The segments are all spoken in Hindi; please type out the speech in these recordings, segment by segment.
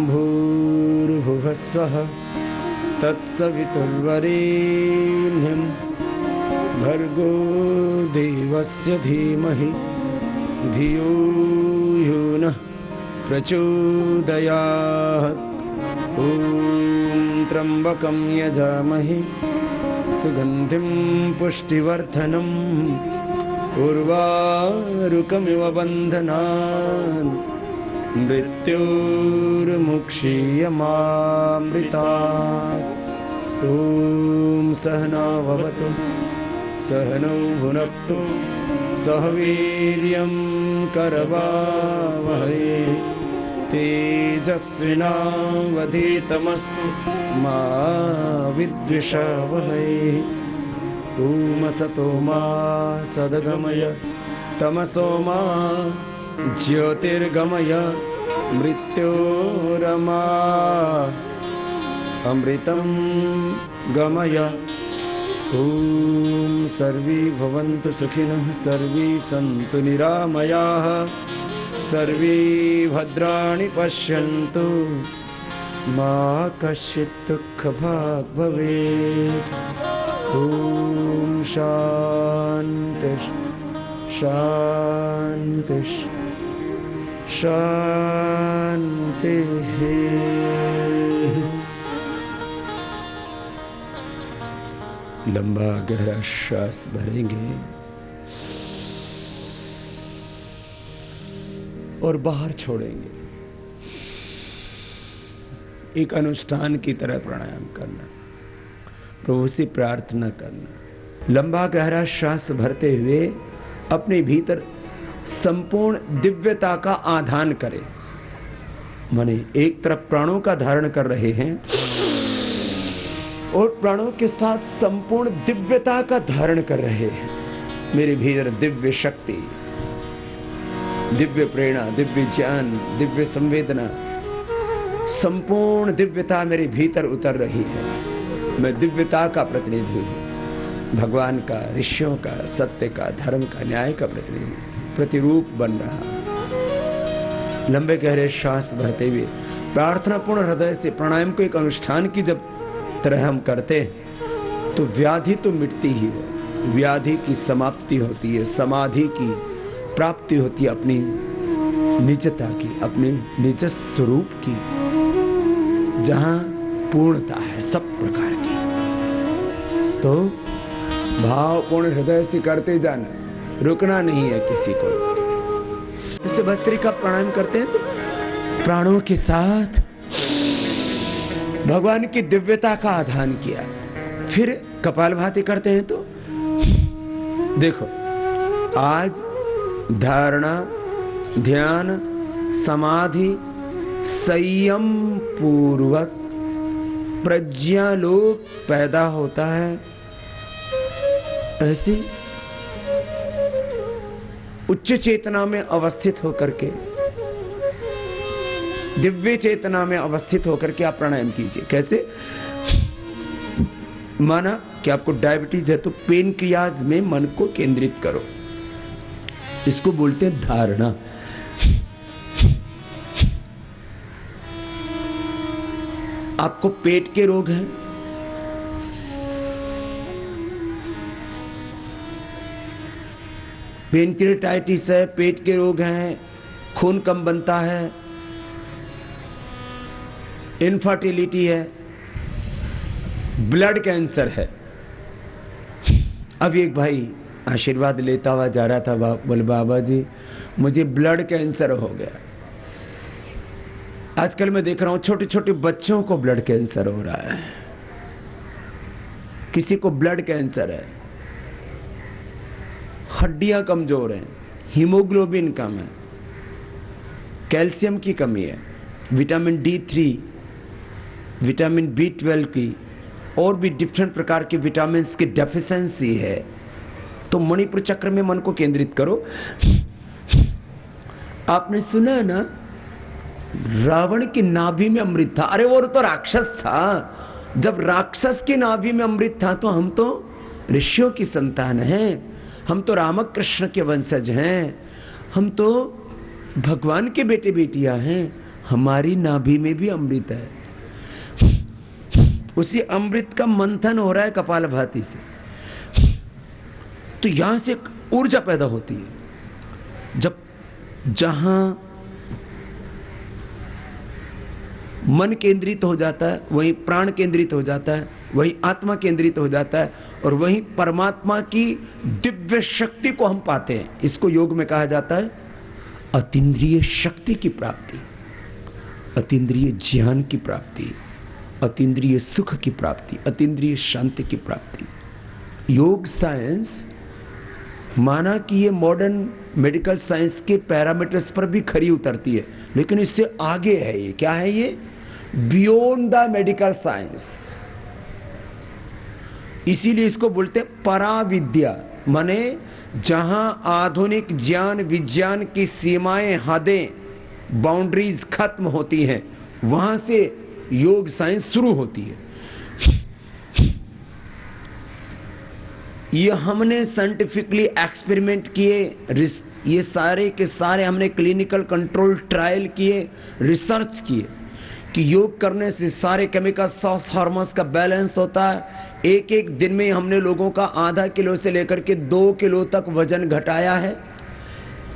भूर्भुवः स्वः तत्सवितुर्वरेण्यं भर्गो देवस्य धीमहि धियो यो नः प्रचोदयात्। ॐ त्र्यम्बकं यजामहे सुगन्धिं पुष्टिवर्धनम् उर्वारुकमिव बन्धनान् मृत्योर्मुक्षीयमामृतात्। ॐ सहना भवतु सहनौ भुनक्तु सह वीर्यं करवावहै तेजस्विनावधीतमस्तु मा विद्विषावहै। ॐ असतो मा सद्गमय तमसो मा ज्योतिर्गमय मृत्योरमा अमृतं गमय। ॐ सर्वे भवन्तु सुखिनः सर्वे सन्तु निरामयाः सर्वे भद्राणि पश्यन्तु मा कश्चित् दुःखभाग् भवेत्। ॐ शान्ति शान्ति शान्तिः। लंबा गहरा श्वास भरेंगे और बाहर छोड़ेंगे। एक अनुष्ठान की तरह प्राणायाम करना, प्रभु से प्रार्थना करना। लंबा गहरा श्वास भरते हुए अपने भीतर संपूर्ण दिव्यता का आधान करें। माने एक तरफ प्राणों का धारण कर रहे हैं और प्राणों के साथ संपूर्ण दिव्यता का धारण कर रहे हैं। मेरे भीतर दिव्य शक्ति, दिव्य प्रेरणा, दिव्य ज्ञान, दिव्य संवेदना, संपूर्ण दिव्यता मेरे भीतर उतर रही है। मैं दिव्यता का प्रतिनिधि हूं, भगवान का, ऋषियों का, सत्य का, धर्म का, न्याय का प्रतिरूप बन रहा। लंबे गहरे श्वास भरते हुए प्रार्थनापूर्ण हृदय से प्राणायाम को एक अनुष्ठान की जब तरह हम करते हैं तो व्याधि तो मिटती ही है, व्याधि की समाप्ति होती है, समाधि की प्राप्ति होती है, अपनी निजता की, अपने निज स्वरूप की, जहां पूर्णता है सब प्रकार की। तो भावपूर्ण हृदय से करते जाना, रुकना नहीं है किसी को। जैसे भस्त्रिका प्राणायाम करते हैं तो प्राणों के साथ भगवान की दिव्यता का आधान किया। फिर कपालभाति करते हैं तो देखो, आज धारणा, ध्यान, समाधि, संयम पूर्वक प्रज्ञालोक पैदा होता है। ऐसी उच्च चेतना में अवस्थित होकर के, दिव्य चेतना में अवस्थित होकर के आप प्राणायाम कीजिए। कैसे? माना कि आपको डायबिटीज है तो पेनक्रियाज में मन को केंद्रित करो, इसको बोलते हैं धारणा। आपको पेट के रोग हैं, पेनक्रियाटाइटिस है, पेट के रोग हैं, खून कम बनता है, इनफर्टिलिटी है, ब्लड कैंसर है। अब एक भाई आशीर्वाद लेता हुआ जा रहा था, बोले बाबा जी मुझे ब्लड कैंसर हो गया। आजकल मैं देख रहा हूं छोटे छोटे बच्चों को ब्लड कैंसर हो रहा है, किसी को ब्लड कैंसर है, हड्डियां कमजोर हैं, हीमोग्लोबिन कम है, कैल्शियम की कमी है, विटामिन D3, विटामिन B12 की और भी डिफरेंट प्रकार के विटामिन की डेफिशिएंसी है। तो मणिपुर चक्र में मन को केंद्रित करो। आपने सुना है ना, रावण की नाभि में अमृत था। अरे वो तो राक्षस था। जब राक्षस की नाभि में अमृत था तो हम तो ऋषियों की संतान हैं, हम तो रामकृष्ण के वंशज हैं, हम तो भगवान के बेटे बेटियां हैं, हमारी नाभि में भी अमृत है, उसी अमृत का मंथन हो रहा है कपालभाति से, तो यहां से एक ऊर्जा पैदा होती है। जब जहां मन केंद्रित हो जाता है वहीं प्राण केंद्रित हो जाता है, वहीं आत्मा केंद्रित हो जाता है, और वहीं परमात्मा की दिव्य शक्ति को हम पाते हैं। इसको योग में कहा जाता है अतीन्द्रिय शक्ति की प्राप्ति, अतीन्द्रिय ज्ञान की प्राप्ति, अतीन्द्रिय सुख की प्राप्ति, अतीन्द्रिय शांति की प्राप्ति। योग साइंस माना कि ये मॉडर्न मेडिकल साइंस के पैरामीटर्स पर भी खरी उतरती है, लेकिन इससे आगे है। ये क्या है? ये बियॉन्ड द मेडिकल साइंस। इसीलिए इसको बोलते हैं पराविद्या, माने जहां आधुनिक ज्ञान विज्ञान की सीमाएं, हदें, बाउंड्रीज खत्म होती हैं, वहां से योग साइंस शुरू होती है। ये हमने साइंटिफिकली एक्सपेरिमेंट किए, ये सारे के सारे हमने क्लिनिकल कंट्रोल ट्रायल किए, रिसर्च किए कि योग करने से सारे केमिकल्स और हार्मोन्स का बैलेंस होता है। एक एक दिन में हमने लोगों का आधा किलो से लेकर के 2 किलो तक वजन घटाया है।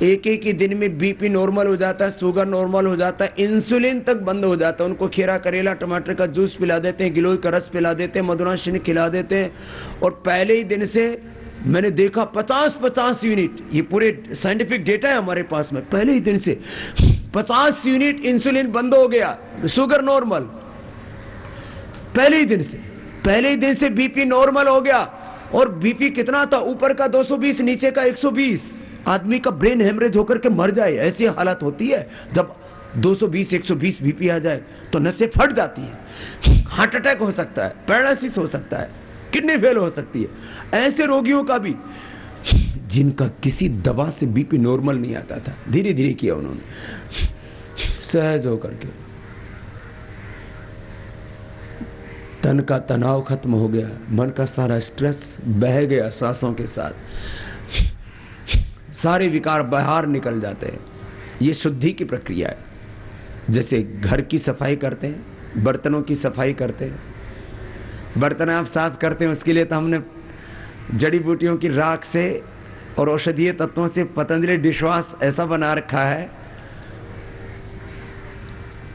एक एक ही दिन में बीपी नॉर्मल हो जाता है, शुगर नॉर्मल हो जाता है, इंसुलिन तक बंद हो जाता है। उनको खीरा करेला टमाटर का जूस पिला देते हैं, गिलोय का रस पिला देते हैं, मधुराशिनी खिला देते हैं, और पहले ही दिन से मैंने देखा 50-50 यूनिट, ये पूरे साइंटिफिक डेटा है हमारे पास में, पहले ही दिन से 50 यूनिट इंसुलिन बंद हो गया, शुगर नॉर्मल, पहले ही दिन से बीपी नॉर्मल हो गया। और बीपी कितना था? ऊपर का 220, नीचे का 120। आदमी का ब्रेन हेमरेज होकर के मर जाए, ऐसी हालत होती है। जब 220-120 बीपी आ जाए तो नसें फट जाती है, हार्ट अटैक हो सकता है, पैरालिसिस हो सकता है, किडनी फेल हो सकती है। ऐसे रोगियों का भी, जिनका किसी दवा से बीपी नॉर्मल नहीं आता था, धीरे धीरे किया उन्होंने, सहज होकर के तन का तनाव खत्म हो गया, मन का सारा स्ट्रेस बह गया, सांसों के साथ सारे विकार बाहर निकल जाते हैं। ये शुद्धि की प्रक्रिया है। जैसे घर की सफाई करते हैं, बर्तनों की सफाई करते हैं, बर्तन आप साफ करते हैं, उसके लिए तो हमने जड़ी बूटियों की राख से और औषधीय तत्वों से पतंजलि डिशवॉश ऐसा बना रखा है,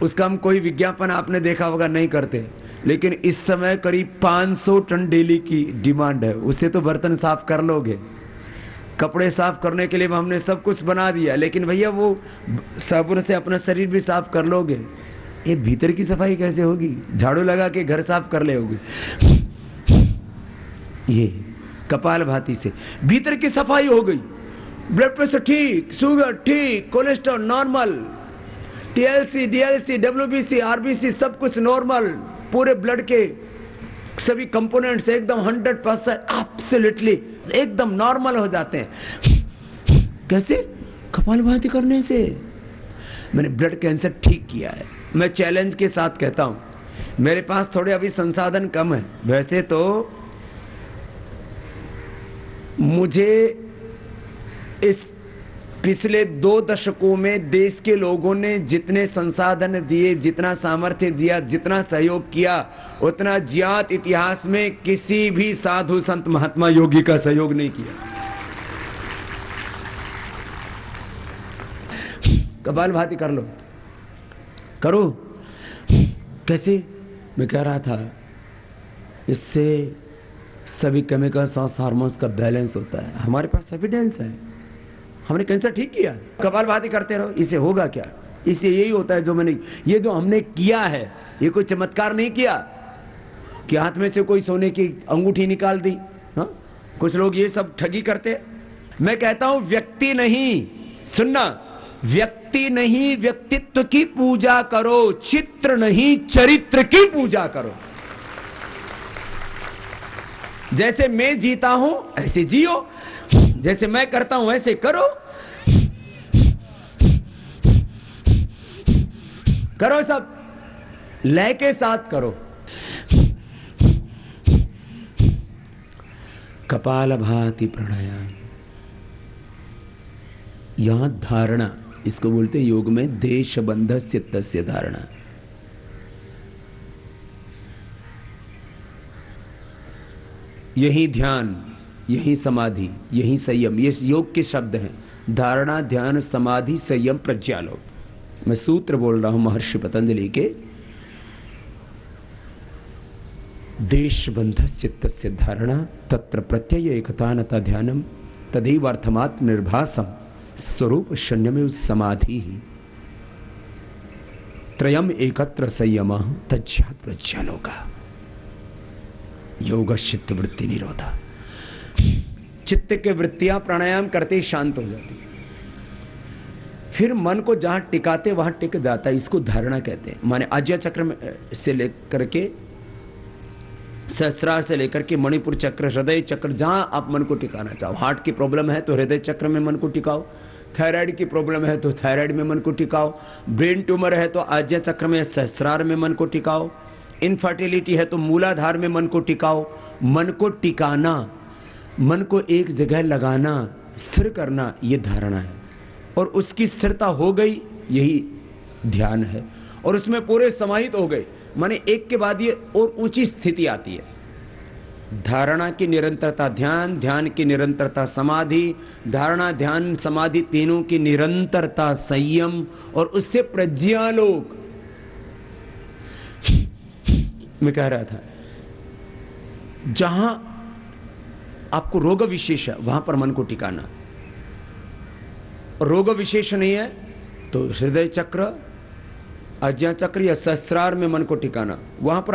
उसका हम कोई विज्ञापन आपने देखा होगा नहीं करते, लेकिन इस समय करीब 500 टन डेली की डिमांड है। उससे तो बर्तन साफ कर लोगे। कपड़े साफ करने के लिए हमने सब कुछ बना दिया, लेकिन भैया वो साबुन से अपना शरीर भी साफ कर लोगे, ये भीतर की सफाई कैसे होगी? झाड़ू लगा के घर साफ कर ले होगी। ये कपालभाति से भीतर की सफाई हो गई। ब्लड प्रेशर ठीक, शुगर ठीक, cholesterol normal, TLC, DLC, WBC, RBC सब कुछ नॉर्मल, पूरे ब्लड के सभी कंपोनेंट्स एकदम 100% एब्सोल्युटली एकदम नॉर्मल हो जाते हैं। कैसे? कपालभाति करने से। मैंने ब्लड कैंसर ठीक किया है। मैं चैलेंज के साथ कहता हूं, मेरे पास थोड़े अभी संसाधन कम है, वैसे तो मुझे इस पिछले 2 दशकों में देश के लोगों ने जितने संसाधन दिए, जितना सामर्थ्य दिया, जितना सहयोग किया, उतना ज्ञात इतिहास में किसी भी साधु संत महात्मा योगी का सहयोग नहीं किया। कपालभाति कर लो, करो। कैसे? मैं कह रहा था, इससे सभी केमिकल्स और हार्मोन्स का बैलेंस होता है। हमारे पास एविडेंस है, हमने कैंसर ठीक किया। कपालभाति करते रहो, इससे होगा क्या? इससे यही होता है ये जो हमने किया है, ये कोई चमत्कार नहीं किया कि हाथ में से कोई सोने की अंगूठी निकाल दी। हाँ, कुछ लोग ये सब ठगी करते। मैं कहता हूं व्यक्ति नहीं, सुनना, व्यक्ति नहीं व्यक्तित्व की पूजा करो, चित्र नहीं चरित्र की पूजा करो। जैसे मैं जीता हूं ऐसे जियो, जैसे मैं करता हूं ऐसे करो। करो, सब लय के साथ करो। कपालभाति प्राणायाम, यहां धारणा, इसको बोलते हैं योग में देश बंध चित्तस्य धारणा। यही ध्यान, यही समाधि, यही संयम, ये योग के शब्द हैं। धारणा, ध्यान, समाधि, संयम, प्रज्ञालोक। मैं सूत्र बोल रहा हूं महर्षि पतंजलि के। देशबंध चित्तस्य धारणा तत्र प्रत्यय एकतानता ध्यानम तदैवार्थमात्म निर्भासम स्वरूप शून्यमेव समाधि त्रयम एकत्र संयम तज्जात प्रज्ञालोका। योग चित्त वृत्ति निरोधा। चित्त के वृत्तियां प्राणायाम करते ही शांत हो जाती, फिर मन को जहां टिकाते वहां टिक जाता है। इसको धारणा कहते हैं। माने आज्ञा चक्र में से लेकर के, सहस्रार से लेकर के मणिपुर चक्र, हृदय चक्र, जहां आप मन को टिकाना चाहो। हार्ट की प्रॉब्लम है तो हृदय चक्र में मन को टिकाओ, थायराइड की प्रॉब्लम है तो थायराइड में मन को टिकाओ, ब्रेन ट्यूमर है तो आज्ञा चक्र में, सहस्रार में मन को टिकाओ, इनफर्टिलिटी है तो मूलाधार में मन को टिकाओ। मन को टिकाना, मन को एक जगह लगाना, स्थिर करना, यह धारणा है। और उसकी स्थिरता हो गई, यही ध्यान है। और उसमें पूरे समाहित हो गए, माने एक के बाद ये और ऊंची स्थिति आती है। धारणा की निरंतरता ध्यान, ध्यान की निरंतरता समाधि, धारणा, ध्यान, समाधि तीनों की निरंतरता संयम, और उससे प्रज्ञालोक। मैं कह रहा था जहां आपको रोग विशेष है वहां पर मन को टिकाना, और रोग विशेष नहीं है तो हृदय चक्र, आज्ञा चक्र या सहस्रार में मन को टिकाना। वहां पर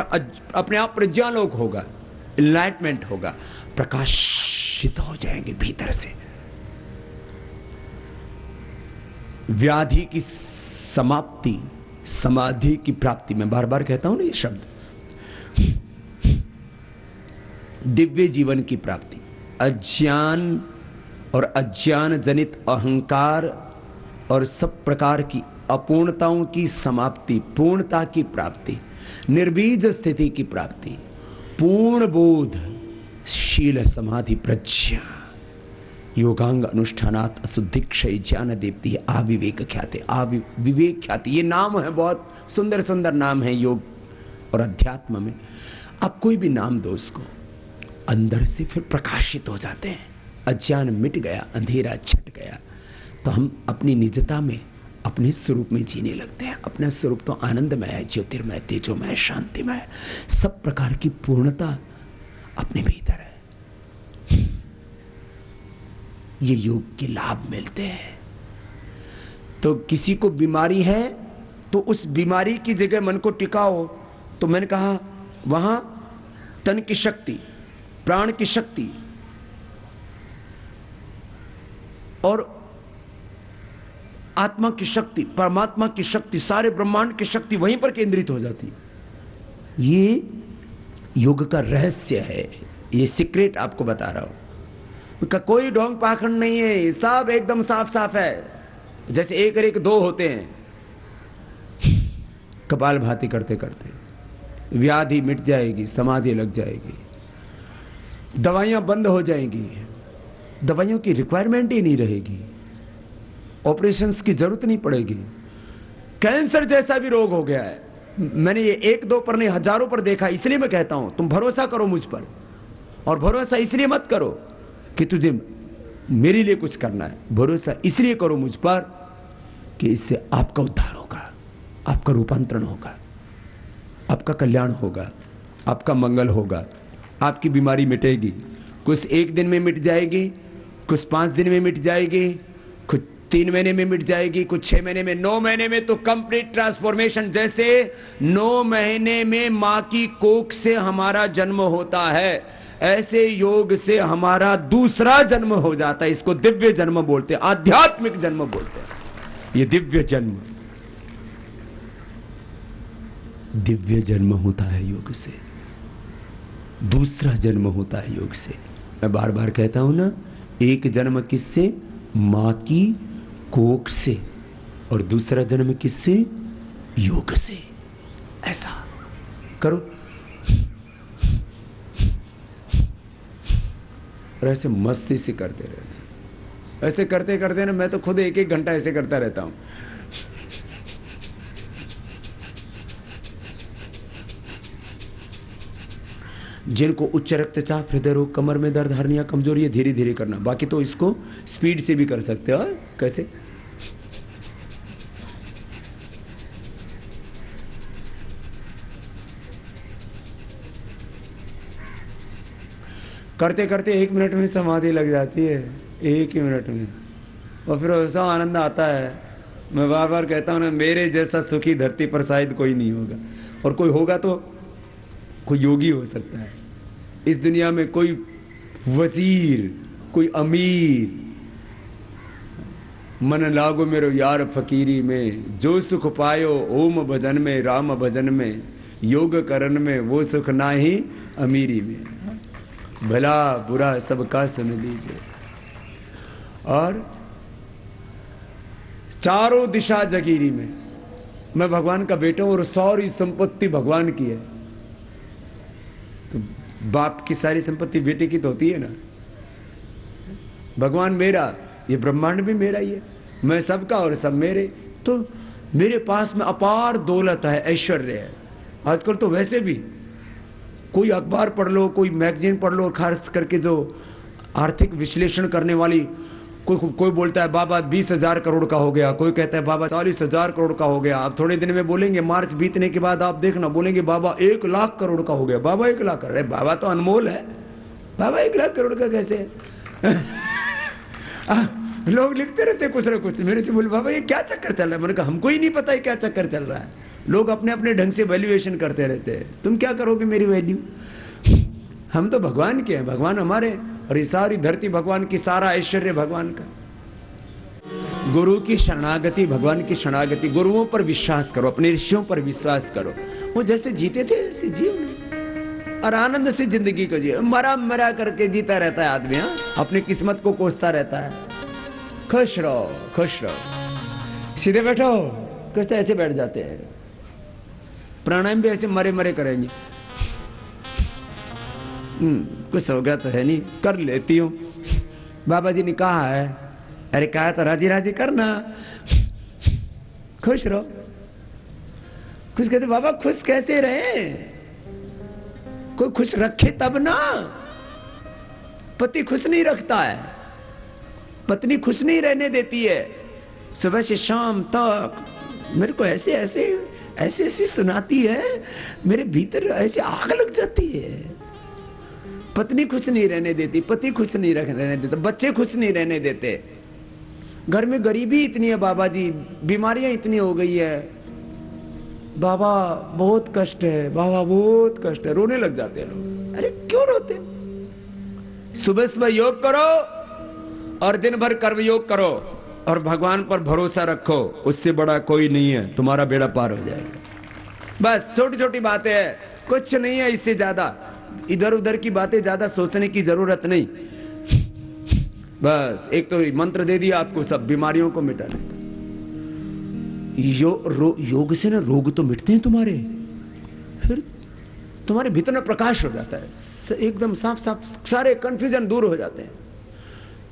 अपने आप प्रज्ञालोक होगा, इनलाइटमेंट होगा, प्रकाशित हो जाएंगे भीतर से। व्याधि की समाप्ति, समाधि की प्राप्ति। मैं बार बार कहता हूं ना ये शब्द, दिव्य जीवन की प्राप्ति। अज्ञान और अज्ञान जनित अहंकार और सब प्रकार की अपूर्णताओं की समाप्ति, पूर्णता की प्राप्ति, निर्बीज स्थिति की प्राप्ति, पूर्ण बोध, शील, समाधि, प्रज्ञा, योगांग अनुष्ठानात् अशुद्धि क्षय ज्ञान दीप्ति, आविवेक ख्याति। आविवेक ख्याति ये नाम है, बहुत सुंदर सुंदर नाम है योग और अध्यात्म में। आप कोई भी नाम दो उसको, अंदर से फिर प्रकाशित हो जाते हैं। अज्ञान मिट गया, अंधेरा छट गया, तो हम अपनी निजता में, अपने स्वरूप में जीने लगते हैं। अपना स्वरूप तो आनंदमय है, ज्योतिर्मय, तेजोमय, शांतिमय, सब प्रकार की पूर्णता अपने भीतर है। ये योग के लाभ मिलते हैं। तो किसी को बीमारी है तो उस बीमारी की जगह मन को टिकाओ। तो मैंने कहा वहां तन की शक्ति, प्राण की शक्ति और आत्मा की शक्ति, परमात्मा की शक्ति, सारे ब्रह्मांड की शक्ति वहीं पर केंद्रित हो जाती। ये योग का रहस्य है, ये सीक्रेट आपको बता रहा हूं। कोई ढोंग पाखंड नहीं है, सब एकदम साफ साफ है। जैसे एक और एक दो होते हैं। कपालभाति करते करते व्याधि मिट जाएगी, समाधि लग जाएगी, दवाइयां बंद हो जाएंगी, दवाइयों की रिक्वायरमेंट ही नहीं रहेगी, ऑपरेशंस की जरूरत नहीं पड़ेगी। कैंसर जैसा भी रोग हो गया है, मैंने ये एक दो पर नहीं हजारों पर देखा। इसलिए मैं कहता हूं तुम भरोसा करो मुझ पर, और भरोसा इसलिए मत करो कि तुझे मेरे लिए कुछ करना है, भरोसा इसलिए करो मुझ पर कि इससे आपका उद्धार होगा, आपका रूपांतरण होगा, आपका कल्याण होगा, आपका मंगल होगा, आपकी बीमारी मिटेगी। कुछ एक दिन में मिट जाएगी, कुछ 5 दिन में मिट जाएगी, कुछ 3 महीने में मिट जाएगी, कुछ 6 महीने में, 9 महीने में तो कंप्लीट ट्रांसफॉर्मेशन। जैसे 9 महीने में मां की कोख से हमारा जन्म होता है, ऐसे योग से हमारा दूसरा जन्म हो जाता है। इसको दिव्य जन्म बोलते हैं, आध्यात्मिक जन्म बोलते हैं। ये दिव्य जन्म, दिव्य जन्म होता है योग से, दूसरा जन्म होता है योग से। मैं बार बार कहता हूं ना, एक जन्म किससे? मां की कोख से, और दूसरा जन्म किससे? योग से। ऐसा करो, और ऐसे मस्ती से करते रहना। ऐसे करते करते ना मैं तो खुद एक एक घंटा ऐसे करता रहता हूं। जिनको उच्च रक्तचाप, हृदय रोग, कमर में दर्द, हर्निया, कमजोरी, है धीरे धीरे करना, बाकी तो इसको स्पीड से भी कर सकते हो। कैसे? करते करते 1 मिनट में समाधि लग जाती है, 1 ही मिनट में, और फिर ऐसा आनंद आता है। मैं बार बार कहता हूं ना, मेरे जैसा सुखी धरती पर शायद कोई नहीं होगा, और कोई होगा तो कोई योगी हो सकता है। इस दुनिया में कोई वजीर, कोई अमीर, मन लागो मेरो यार फकीरी में, जो सुख पायो ओम भजन में, राम भजन में, योग करन में, वो सुख नाही अमीरी में। भला बुरा सबका सुन लीजिए। और चारों दिशा जगीरी में, मैं भगवान का बेटा हूं और सारी संपत्ति भगवान की है। तो बाप की सारी संपत्ति बेटे की तो होती है ना। भगवान मेरा, ये ब्रह्मांड भी मेरा ही है, मैं सबका और सब मेरे। तो मेरे पास में अपार दौलत है, ऐश्वर्य है। आजकल तो वैसे भी कोई अखबार पढ़ लो, कोई मैगजीन पढ़ लो, खास करके जो आर्थिक विश्लेषण करने वाली, कोई बोलता है बाबा 20,000 करोड़ का हो गया, कोई कहता है बाबा 40,000 करोड़ का हो गया। अब थोड़े दिन में बोलेंगे, मार्च बीतने के बाद आप देखना, बोलेंगे बाबा 1 लाख करोड़ का हो गया। बाबा 1 लाख करोड़, बाबा तो अनमोल है, बाबा 1 लाख करोड़ का कैसे? लोग लिखते रहते कुछ ना कुछ, मेरे से बोले बाबा ये क्या चक्कर चल रहा है। मैंने कहा हमको ही नहीं पता है क्या चक्कर चल रहा है। लोग अपने अपने ढंग से वैल्यूएशन करते रहते हैं। तुम क्या करोगे मेरी वैल्यू? हम तो भगवान के हैं, भगवान हमारे, और ये सारी धरती भगवान की, सारा ऐश्वर्य भगवान का। गुरु की शरणागति, भगवान की शरणागति, गुरुओं पर विश्वास करो, अपने ऋषियों पर विश्वास करो। वो जैसे जीते थे ऐसे जियो और आनंद से जिंदगी को जियो। मरा मरा करके जीता रहता है आदमी, अपनी किस्मत को कोसता रहता है। खुश रहो, खुश रहो, सीधे बैठो। कैसे ऐसे बैठ जाते हैं? प्राणायाम भी ऐसे मरे मरे करेंगे। कुछ हो गया तो है नहीं, कर लेती हूं, बाबा जी ने कहा है। अरे कहा तो राजी राजी करना, खुश रहो। खुश कहते बाबा खुश कैसे रहे? कोई खुश रखे तब ना। पति खुश नहीं रखता है, पत्नी खुश नहीं रहने देती है। सुबह से शाम तक मेरे को ऐसे ऐसे ऐसे ऐसे सुनाती है, मेरे भीतर ऐसे आग लग जाती है। पत्नी खुश नहीं रहने देती, पति खुश नहीं रहने देता, बच्चे खुश नहीं रहने देते। घर में गरीबी इतनी है बाबा जी, बीमारियां इतनी हो गई है, बाबा बहुत कष्ट है, बाबा बहुत कष्ट है। रोने लग जाते हैं लोग। अरे क्यों रोते? सुबह सुबह योग करो और दिन भर कर्म योग करो और भगवान पर भरोसा रखो, उससे बड़ा कोई नहीं है, तुम्हारा बेड़ा पार हो जाएगा। बस छोटी छोटी बातें हैं, कुछ नहीं है इससे ज्यादा। इधर उधर की बातें ज्यादा सोचने की जरूरत नहीं। बस एक तो मंत्र दे दिया आपको सब बीमारियों को मिटाने का। योग से ना रोग तो मिटते हैं तुम्हारे, फिर तुम्हारे भीतर में प्रकाश हो जाता है, एकदम साफ साफ, सारे कंफ्यूजन दूर हो जाते हैं।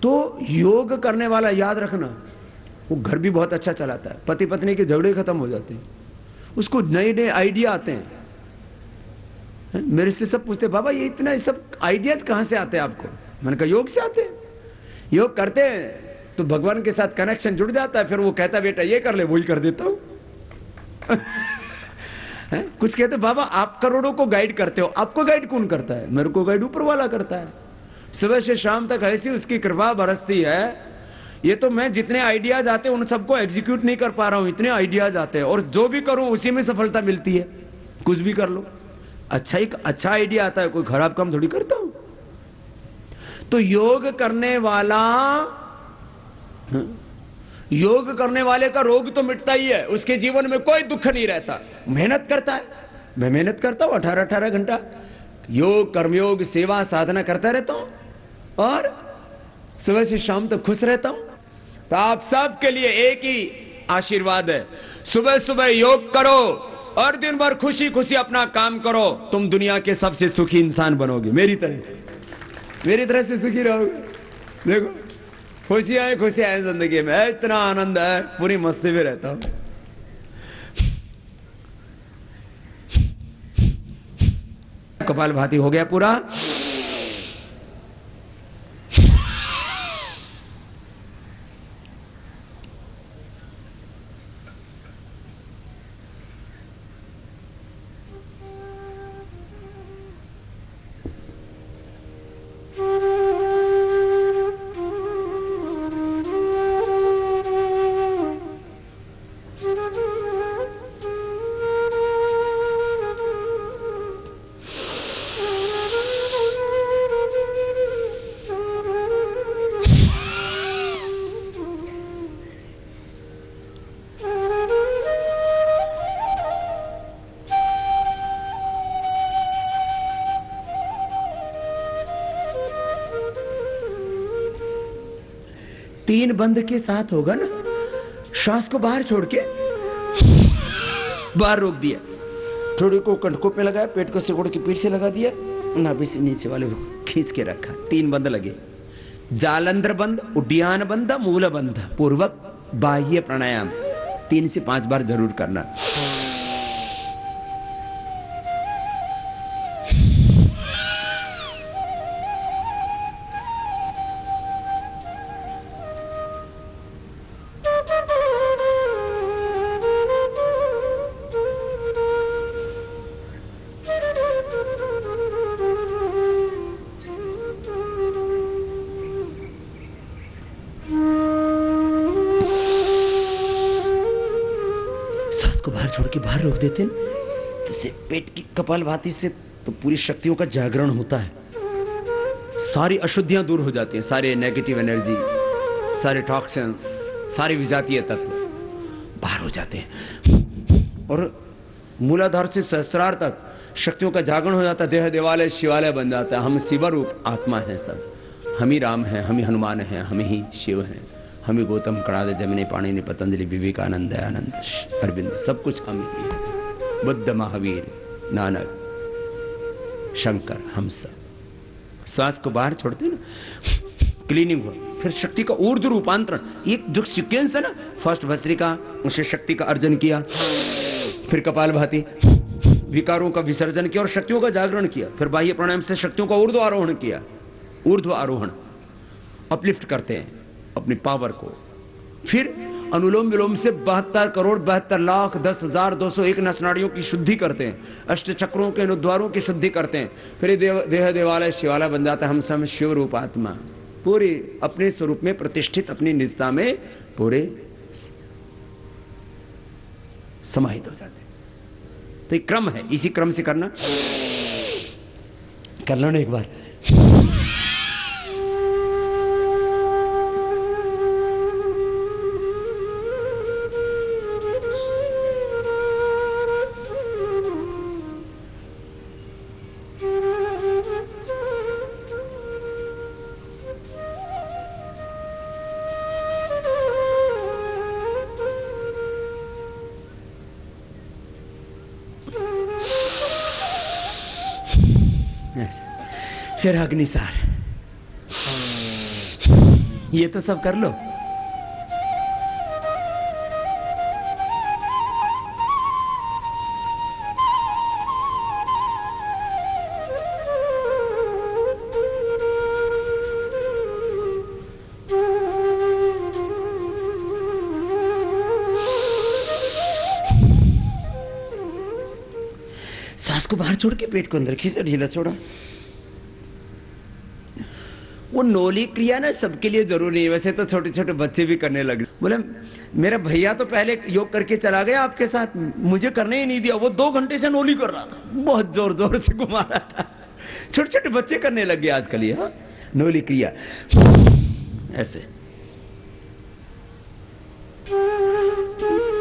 तो योग करने वाला याद रखना, वो घर भी बहुत अच्छा चलाता है, पति पत्नी के झगड़े खत्म हो जाते हैं, उसको नए नए आइडिया आते हैं। मेरे से सब पूछते बाबा ये इतना सब आइडियाज कहां से आते हैं आपको? मैंने कहा योग से आते हैं। योग करते हैं तो भगवान के साथ कनेक्शन जुड़ जाता है, फिर वो कहता बेटा ये कर ले, वही कर देता हूं। कुछ कहते बाबा आप करोड़ों को गाइड करते हो, आपको गाइड कौन करता है? मेरे को गाइड ऊपर वाला करता है। सुबह से शाम तक ऐसी उसकी कृपा बरसती है। ये तो मैं जितने आइडियाज आते हैं उन सबको एग्जीक्यूट नहीं कर पा रहा हूं, इतने आइडियाज आते हैं, और जो भी करूं उसी में सफलता मिलती है। कुछ भी कर लो, अच्छा आइडिया आता है, कोई खराब काम थोड़ी करता हूं। तो योग करने वाले का रोग तो मिटता ही है, उसके जीवन में कोई दुख नहीं रहता। मेहनत करता है, मैं मेहनत करता हूं 18-18 घंटा योग, कर्मयोग, सेवा, साधना करता रहता हूं और सुबह से शाम तक खुश रहता हूं। तो आप सब के लिए एक ही आशीर्वाद है, सुबह सुबह योग करो और दिन भर खुशी खुशी अपना काम करो, तुम दुनिया के सबसे सुखी इंसान बनोगे। मेरी तरह से सुखी रहोगे। देखो खुशियां हैं जिंदगी में, इतना आनंद है, पूरी मस्ती में रहता हूं। कपालभाति हो गया पूरा। तीन बंद के साथ होगा ना, श्वास को बाहर छोड़ के बाहर रोक दिया, थोड़ी को कंठकों पे लगाया, पेट को सिकुड़ के पीठ से लगा दिया, नाभि से नीचे वाले को खींच के रखा। तीन बंद लगे, जालंधर बंद, उड्डयन बंद, मूल बंद पूर्वक बाह्य प्राणायाम 3 से 5 बार जरूर करना। छोड़ के बाहर रोक देते हैं, तो पेट की कपालभाति से तो पूरी शक्तियों का जागरण होता है, सारी अशुद्धियां दूर हो जाती हैं, सारे नेगेटिव एनर्जी, सारे टॉक्सिन्स, सारे विजातीय तत्व बाहर हो जाते हैं और मूलाधार से सहस्रार तक शक्तियों का जागरण हो जाता है। देह देवालय शिवालय बन जाता है। हम शिव रूप आत्मा है, सब हम ही राम हैं, हम ही हनुमान हैं, हम ही शिव हैं, हम ही गौतम कणाद जमिनी पाणिनि पतंजलि विवेकानंद दयानंद अरविंद, सब कुछ हम ही हैं। बुद्ध महावीर नानक शंकर, हम सब श्वास को बाहर छोड़ते ना, क्लीनिंग हो, फिर शक्ति का ऊर्ध्व रूपांतरण। एक जो सीक्वेंस है ना, फर्स्ट भस्त्रिका, उसे शक्ति का अर्जन किया, फिर कपालभाति, विकारों का विसर्जन किया और शक्तियों का जागरण किया, फिर बाह्य प्राणायाम से शक्तियों का ऊर्ध्व आरोहण किया। ऊर्ध्व आरोहण अपलिफ्ट करते हैं अपनी पावर को। फिर अनुलोम विलोम से 72 करोड़ 72 लाख 10,201 नस नाड़ियों की शुद्धि करते हैं, अष्ट चक्रों के अनुद्वारों की शुद्धि करते हैं। फिर देह देवालय शिवालय बन जाता है। हम सब शिव रूप आत्मा पूरे अपने स्वरूप में प्रतिष्ठित, अपनी निजता में पूरे समाहित हो जाते हैं। तो एक क्रम है, इसी क्रम से करना। कर लो ना एक बार। फिर अग्निसार, ये तो सब कर लो। सांस को बाहर छोड़ के पेट को अंदर खींचा, ढीला छोड़ा। वो नौली क्रिया ना सबके लिए जरूरी है, वैसे तो छोटे छोटे बच्चे भी करने लगे। बोले मेरा भैया तो पहले योग करके चला गया आपके साथ, मुझे करने ही नहीं दिया, वो 2 घंटे से नौली कर रहा था, बहुत जोर जोर से घुमा रहा था। छोटे छोटे बच्चे करने लगे आजकल ये नौली क्रिया ऐसे।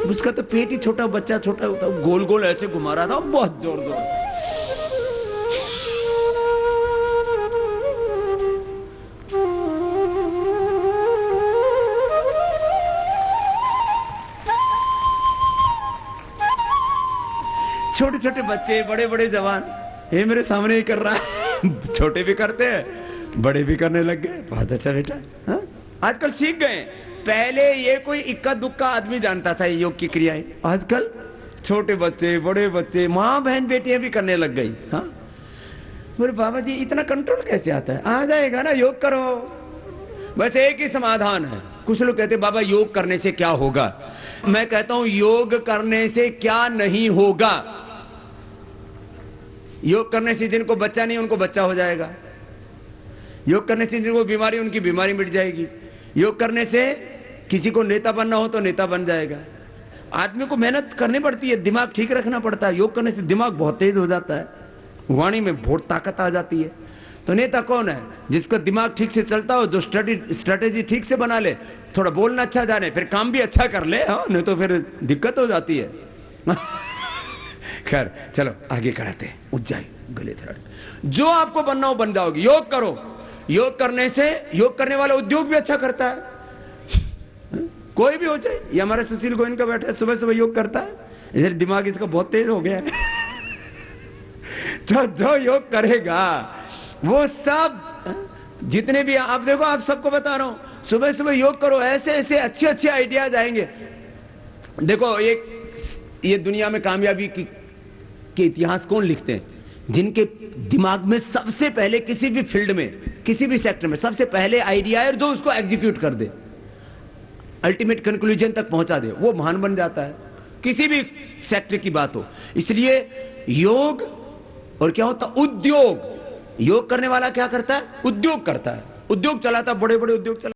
उसका तो पेट ही छोटा, बच्चा छोटा होता, गोल गोल ऐसे घुमा रहा था बहुत जोर जोर से। छोटे छोटे बच्चे, बड़े बड़े जवान, ये मेरे सामने ही कर रहा है। छोटे भी करते हैं, बड़े भी करने लग गए। बहुत अच्छा बेटा। हाँ? आजकल सीख गए। पहले ये कोई इक्का दुक्का आदमी जानता था योग की क्रियाएं, आजकल छोटे बच्चे, बड़े बच्चे, माँ बहन बेटियां भी करने लग गई। हाँ, बोले बाबा जी इतना कंट्रोल कैसे आता है? आ जाएगा ना, योग करो। बस एक ही समाधान है। कुछ लोग कहते बाबा योग करने से क्या होगा? मैं कहता हूं योग करने से क्या नहीं होगा। योग करने से जिनको बच्चा नहीं उनको बच्चा हो जाएगा। योग करने से जिनको बीमारी उनकी बीमारी मिट जाएगी। योग करने से किसी को नेता बनना हो तो नेता बन जाएगा। आदमी को मेहनत करनी पड़ती है, दिमाग ठीक रखना पड़ता है। योग करने से दिमाग बहुत तेज हो जाता है, वाणी में बहुत ताकत आ जाती है। तो नेता कौन है? जिसका दिमाग ठीक से चलता हो, जो स्ट्रेटेजी ठीक से बना ले, थोड़ा बोलना अच्छा जाने, फिर काम भी अच्छा कर ले। हाँ, नहीं तो फिर दिक्कत हो जाती है। खैर चलो आगे कराते हैं। उज्जाई गले थोड़ा, जो आपको बनना हो बन जाओगे। योग करो। योग करने से, योग करने वाला उद्योग भी अच्छा करता है। कोई भी हो जाए, ये हमारा सुशील गोयनका बैठा है, सुबह सुबह योग करता है। इधर दिमाग इसका बहुत तेज हो गया है। तो जो योग करेगा वो सब, जितने भी आप देखो, आप सबको बता रहा हूं, सुबह सुबह योग करो, ऐसे ऐसे अच्छे अच्छे आइडियाज आएंगे। देखो ये दुनिया में कामयाबी के इतिहास कौन लिखते हैं? जिनके दिमाग में सबसे पहले किसी भी फील्ड में, किसी भी सेक्टर में सबसे पहले आइडिया है, जो उसको एग्जीक्यूट कर दे, अल्टीमेट कंक्लूजन तक पहुंचा दे, वो महान बन जाता है। किसी भी सेक्टर की बात हो। इसलिए योग, और क्या होता? उद्योग। योग करने वाला क्या करता है? उद्योग करता है। उद्योग चलाता, बड़े बड़े उद्योग चलाता।